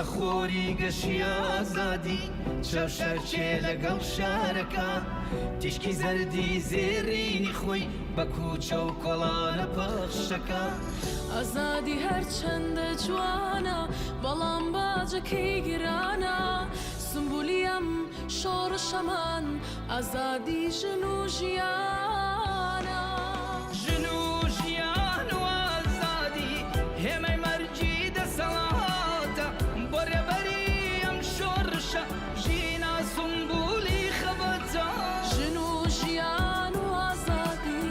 ئەخۆری گەشی ئازادی چەوشەرچێ لەگەڵ شارەکە تیشکی زەردی زێڕینی خۆی بە کوچە و کۆڵانە پەخشەکە ئازادی هەرچەندە جوانە بەڵام باجەکەی گرانە سمبولیەم شۆڕشەمان ئازادی ژن و ژیانە ژن و ژیان و ئازادی هێمەی مەرجی دەسەڵاتە بۆ ڕێبەری ئەم شۆڕشە ژینا سمبولی خەبەتە ژن و ژیان و ئازادی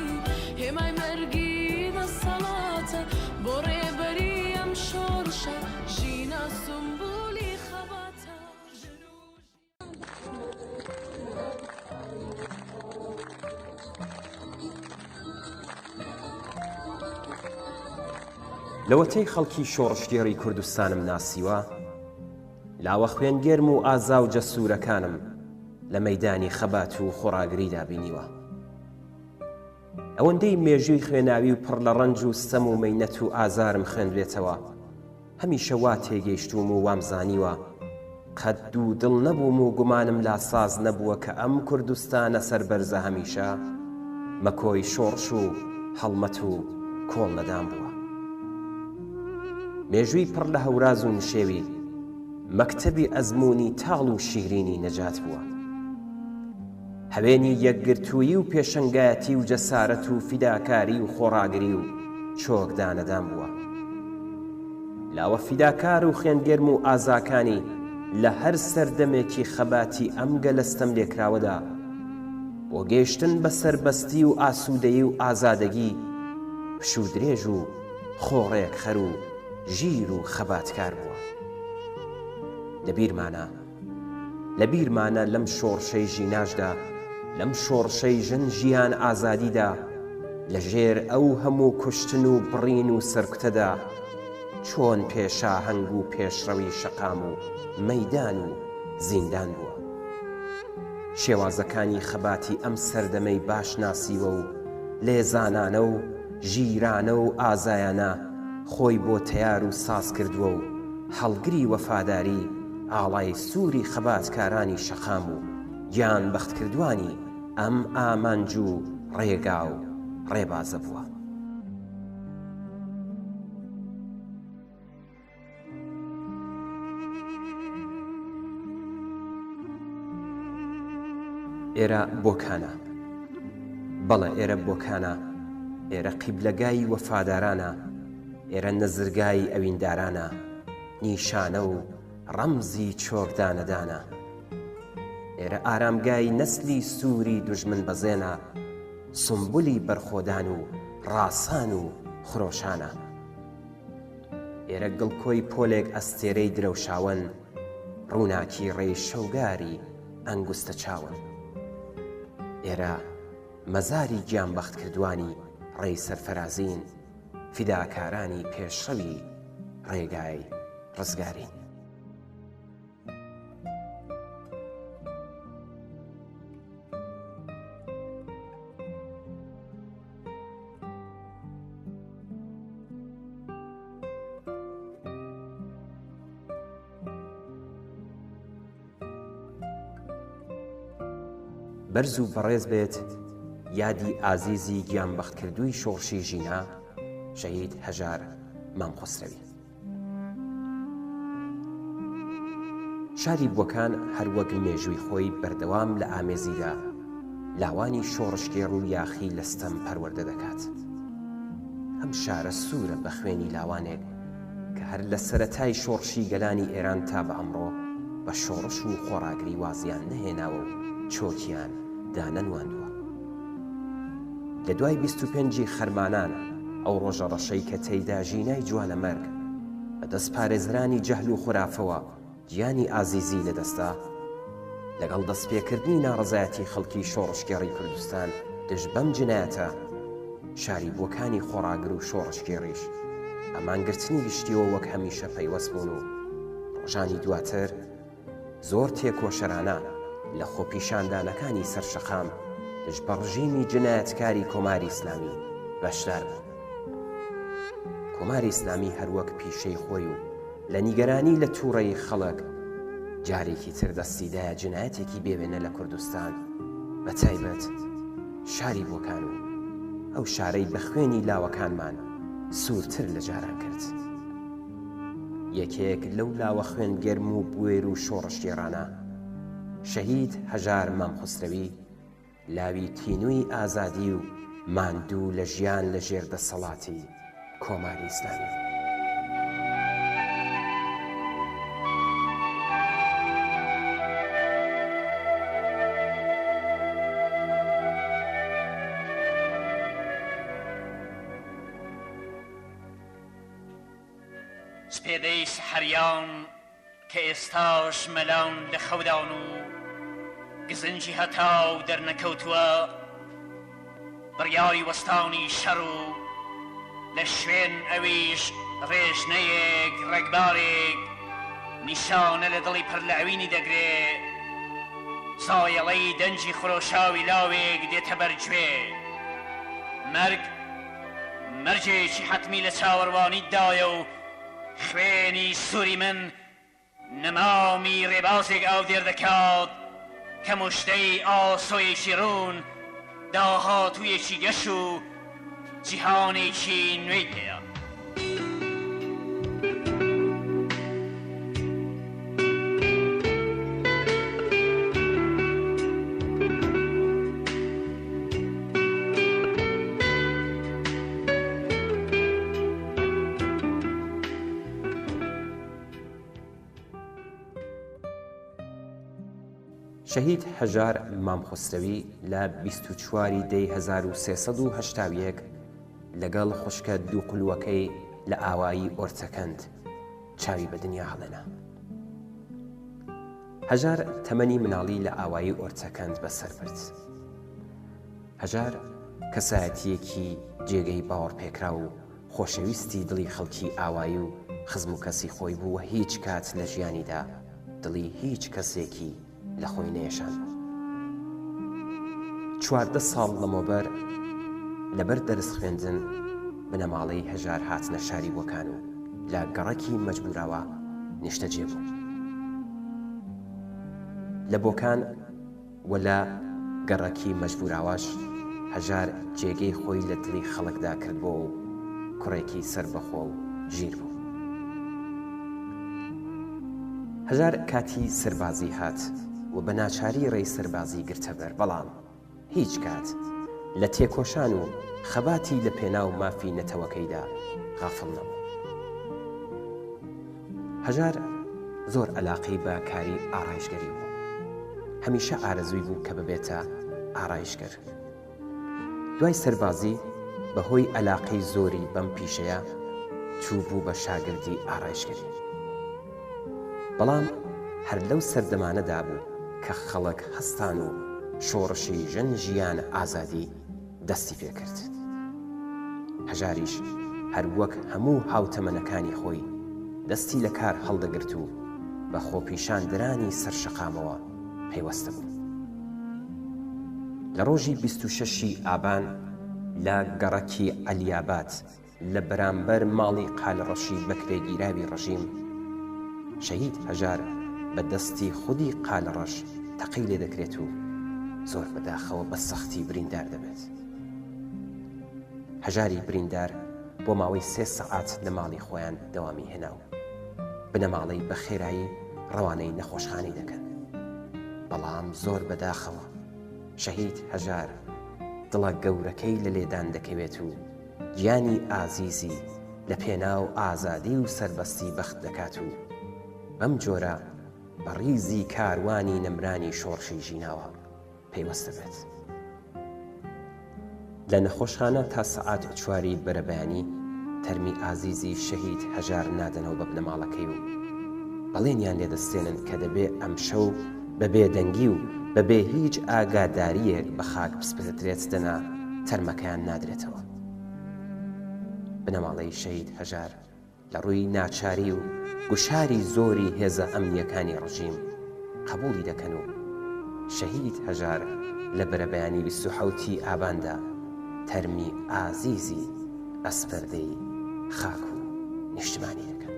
هێمای مەرگی دەسەڵاتە بۆ ڕێبەری ئەم شۆڕشە ژینا سمبولی خەبەتە لەوەتەی خەڵکی شۆڕشگێڕی کوردستانم ناسیوە لاوە خوێنگێرم و ئازا و جەسوورەکانم لە مەیدانی خەبات و خۆڕاگریدا بینیوە ئەوەندەی مێژووی خوێناوی و پڕ لە ڕەنج و سەم و مەینەت و ئازارم خوێندرێتەوە هەمیشە وا تێگەیشتوم و وامزانیوە قەد و دڵ نەبووم و گومانم لا ساز نەبووە کە ئەم کوردستانە سەربەرزە هەمیشە مەکۆی شۆڕش و هەڵمەت و کۆڵ نەدان بووە مێژووی پڕ لە هەوراز و نشێوی مەکتەبی ئەزموونی تاڵ و شیرینی نەجات بووە هەوێنی یەکگرتوویی و پێشەنگایەتی و جەسارەت و فیداکاری و خۆڕاگری و چۆکدانەدان بووە لاوە فیداکار و خوێنگەرم و ئازاکانی لە هەر سەردەمێکی خەباتی ئەم گەلەستەم لێکراوەدا بۆ گەیشتن بە سەربەستی و ئاسوودەیی و ئازادەگی پش و درێژ و خۆڕێک خەر و ژیر و خەباتکار بووە لەبیرمانە لەم شۆڕشەی ژیناشدا لەم شۆڕشەی ژن ژیان ئازادیدا لەژێر ئەو هەموو کوشتن و بڕین و سەرکوتەدا چۆن پێشاهەنگ و پێشڕەوی شەقام و مەیدان و زیندان بووە شێوازەکانی خەباتی ئەم سەردەمەی باش ناسیوە و لێزانانە و ژیرانە و ئازایانە خۆی بۆ تەیار و ساز کردووە و هەڵگری وەفاداری ئاڵای سووری خەباتکارانی شەقام و گیان بەختکردوانی ئەم ئامانج و ڕێگا و ڕێبازە بووە ئێرە بۆکانە بەڵێ ئێرە بۆکانە ئێرە قیبلەگای وەفادارانە ئێرە نەزرگای ئەویندارانە نیشانە و ڕەمزی چۆکدانەدانە ئێرە ئارامگای نەسلی سووری دوژمن بەزێنە سمبولی بەرخۆدان و ڕاسان و خرۆشانە ئێرە گڵکۆی پۆلێک ئەستێرەی درەوشاون ڕووناکی ڕێی شەوگاری ئەنگوستە چاون ئێرە مەزاری گیانبەخت کردوانی ڕێی سەرفەرازین فیداکارانی پێشڕەوی ڕێگای ڕزگارین بەرز و بەڕێز بێت یادی ئازیزی گیانبەخت کردووی شۆڕشی ژینا شەهید هەژار مامخۆسرەوی شاری بۆکان هەروەک مێژووی خۆی بەردەوام لە ئامێزیدا لاوانی شۆڕشگێڕ و یاخی لەستەم پەروەردە دەکات ئەم شارە سوورە بە خوێنی لاوانێک کە هەر لە سەرەتای شۆڕشی گەلانی ئێران تا بە ئەمڕۆ بە شۆڕش و خۆڕاگری وازیان نەهێناوە و چۆکیان دانەنواندووە لە دوای 25 خەرمانان ئەو ڕۆژە ڕەشەی کە تێیدا ژینای جوانە مەرگ بە دەست پارێزرانی جەهل و خورافەوە گیانی ئازیزی لەدەستا لەگەڵ دەستپێکردنی ناڕەزایەتی خەڵکی شۆڕشگێڕی کوردستان دژ بەم جنایەتە شاری بۆکانی خۆڕاگر و شۆڕشگێڕیش ئەمانگرتنی گشتیەوە وەک هەمیشە پەیوەست بوون و ڕۆژانی دواتر زۆر تێکۆشەرانە لە خۆپیشاندانەکانی سەرشەقام دژ بە ڕژیمی جنایەتکاری کۆماری لە نیگەرانی لە تووڕەی خەڵک جارێکی تر دەستیدایە جنایەتێکی بێوێنە لە کوردستان بە تایبەت شاری بۆکان و ئەو شارەی بە خوێنی لاوەکانمان سوورتر لە جاران کرد. یەکێک لەو لاوە خوێن گەرم و بوێر و شۆڕشتێڕانە شەهید هەژار مامخوسترەوی لاوی تینووی ئازادی و ماندوو لە ژیان لە ژێر دەسەڵاتی کۆماری ئیسلامی. سپێدەی سەحەریان کە ئێستاش مەلان لە خەودان و گزنجی هەتاو دەرنەکەوتووە بڕیاری وەستانی شەڕ و لە شوێن ئەویش ڕێژنەیەک ڕێکبارێک نیشانە لە دڵی پڕ لە ئەوینی دەگرێ زایەڵەی دەنجی خرۆشاوی لاوێک دێتە بەرگوێ مەرجێکی حەتمی لە چاوەڕوانیدایە و خوێنی سووری من نەمامی ڕێبازێک ئاو دێر دەکات کە موشتەی ئاسۆیەکی ڕوون داهاتوویەکی گەش و جیهانێکی نوێی پێیە. شەهید هەژار مامخوسترەوی لە 24 دەی 1380 لەگەڵ خوشکە دوو قولوەکەی لە ئاوایی ئۆرچەکەند چاوی بە دنیا هەڵێنا. هەژار تەمەنی مناڵی لە ئاوایی ئۆرچەکەند بەسەر برد. هەژار کەسایەتیەکی جێگەی باوەڕپێکرا و خۆشەویستی دڵی خەڵکی ئاوایی و خزم و کەسی خۆی بووە هیچ کات لە ژیانیدا دڵی هیچ کەسێکی لە خۆی نێشان. 14 ساڵ لەمەوبەر لەبەر دەرس خوێندن بنەماڵەی هەژار هاتنە شاری بۆکان و لە گەڕەکی مەجبوراوە نیشتەجێ بوو. لە بۆکان و لە گەڕەکی مەجبوراوەش هەژار جێگەی خۆی لە دڵی خەڵکدا کردبووە و کوڕێکی سەربەخۆ و ژیر بوو. هەژار کاتی سەربازی هات و بە ناچاری ڕێی سەربازی گرتەبەر، بەڵام هیچ کات لە تێکۆشان و خەباتی لە پێناو مافی نەتەوەکەیدا غافڵ نەبوو. هەژار زۆر عەلاقەی بە کاری ئاڕایشگەری بوو. هەمیشە ئارەزووی بوو کە ببێتە ئاڕایشگەر. دوای سەربازی بەهۆی عەلاقەی زۆری بەم پیشەیە چوو بوو بە شاگردی ئاڕایشگەری. بەڵام هەر لەو سەردەمانەدا بوو کە خەڵک هەستان و شۆڕشی ژن ژیان ئازادی دەستی پێ کرد. هەژاریش هەر وەک هەموو هاوتەمەنەکانی خۆی دەستی لە کار هەڵدەگرت و بە خۆپیشاندرانی سەرشەقامەوە پەیوەستە بوو. لە ڕۆژی 26 ئابان لە گەڕەکی عەلیاباد لە بەرامبەر ماڵی قالڕەشی بەکرێگیراوی ڕەژیم شەهید هەژار بە دەستی خودی قالڕەش تەقی لێ دەکرێت و زۆر بەداخەوە بە سەختی بریندار دەبێت. هەژاری بریندار بۆ ماوەی 3 سەعات لە ماڵی خۆیان دەوامی هێنا و بنەماڵەی بە خێرایی ڕەوانەی نەخۆشخانەی دەکەن. بەڵام زۆر بەداخەوە شەهید هەژار دڵە گەورەکەی لە لێدان دەکەوێت و گیانی ئازیزی لە پێناو ئازادی و سەربەستی بەخت دەکات و بەم جۆرە بە ڕیزی کاروانی نەمرانی شۆڕشی ژیناوە پەیوەستە بێت. لە نەخۆشخانە تا سەعات 4 بەرەبەیانی تەرمی ئازیزی شەهید هەژار نادەنەوە بە بنەماڵەکەی و بەڵێنیان لێدەستێنن کە دەبێ ئەم شەو بەبێ دەنگی و بەبێ هیچ ئاگاداریەک بە خاک پسپدرێت دەنا تەرمەکەیان نادرێتەوە. بنەماڵەی شەهید هەژار لە ڕووی ناچاری و گوشاری زۆری هێزە ئەمنیەکانی ڕژیم قبوڵی دەکەن و شەهید هەژار لە بەرەبەیانی 27 ئاباندا تەرمی ئازیزی ئەسپەردەی خاک و نیشتمانی دەکەن.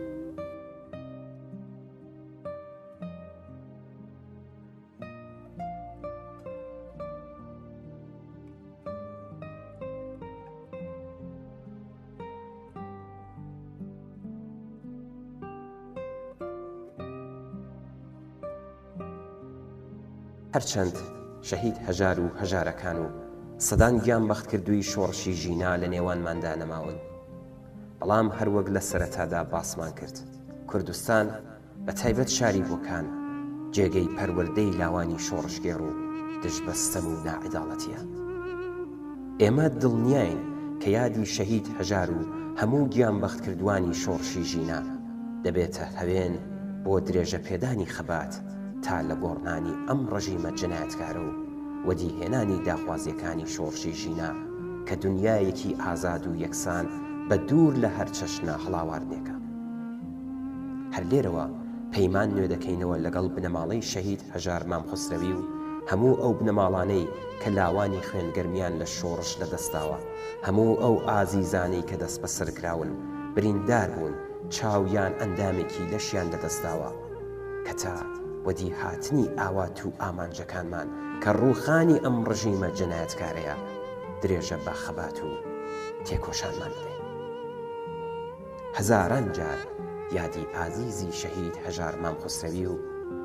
هەرچەند شەهید هەژار و هەژارەکان و سەدان گیان بەخت کردووی شۆڕشی ژینا لە نێوانماندا نەماون، بەڵام هەروەک لە سەرەتادا باسمان کرد، کوردستان بە تایبەت شاری بۆکان جێگەی پەروەردەی لاوانی شۆڕشگێڕ و دژبەستەم و ناعیداڵەتیە. ئێمە دڵنیاین کە یادی شەهید هەژار و هەموو گیان بەخت کردوانی شۆڕشی ژینا دەبێتە هەوێن بۆ درێژە پێدانی خەبات تا لە گۆڕنانی ئەم ڕەژیمە جنایەتکارە و وەدیهێنانی داخوازیەکانی شۆڕشی ژینا کە دنیایەکی ئازاد و یەکسان بە دوور لە هەر چەشنا هەڵاواردنێکە. هەر لێرەوە پەیمان نوێ دەکەینەوە لەگەڵ بنەماڵەی شەهید هەژار مامخۆسرەوی و هەموو ئەو بنەماڵانەی کە لاوانی خوێنگەرمیان لە شۆڕش لەدەستاوە، هەموو ئەو ئازیزانەی کە دەست بەسەر کراون بریندار بوون، چاویان ئەندامێکی لەشیان لەدەستاوە، کە تا وەدی هاتنی ئاوات و ئامانجەکانمان کە ڕووخانی ئەم ڕژیمە جنایەتکارەیە درێژە بە خەبات و تێکۆشانمان بدەین. هەزاران جار یادی ئازیزی شەهید هەژار مامخۆسرەوی و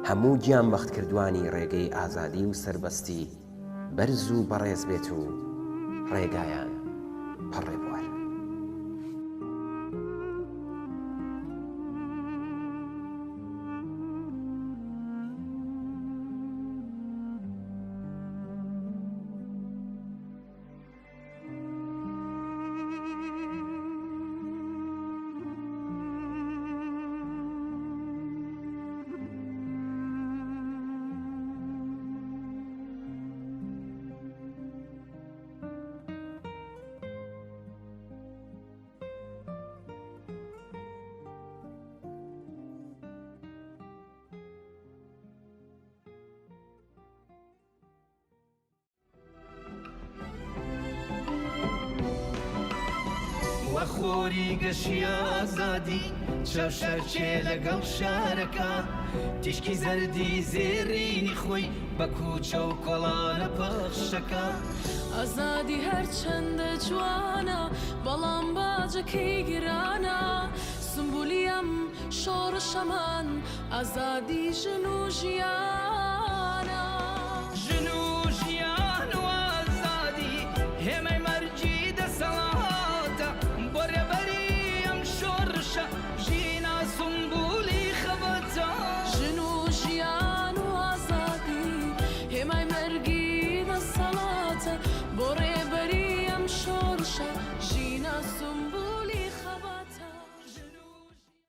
هەموو گیان بەخت کردوانی ڕێگەی ئازادی و سربەستی بەرز و بەڕێز بێت و ڕێگایان پەڕێ بوار. وەخۆری گەشی ئازادی چاو شەرچێ لەگەڵ شارەکە، تیشکی زەردی زێڕینی خۆی بە کوچە و کۆڵانە پەخشەکە. ئازادی هەرچەندە جوانە بەڵام باجەکەی گرانە، سمبولی ئەم شۆڕشەمان ئازادی ژن و ژیانە. ژن و ژیان و ئازادی هێمەی مەرجی دەسەڵاتە، بۆ ڕێبەری ئەم شۆڕشە ژینا سمبولی خەبەتە. ژن و ژیان و ئازادی هێمای مەرگی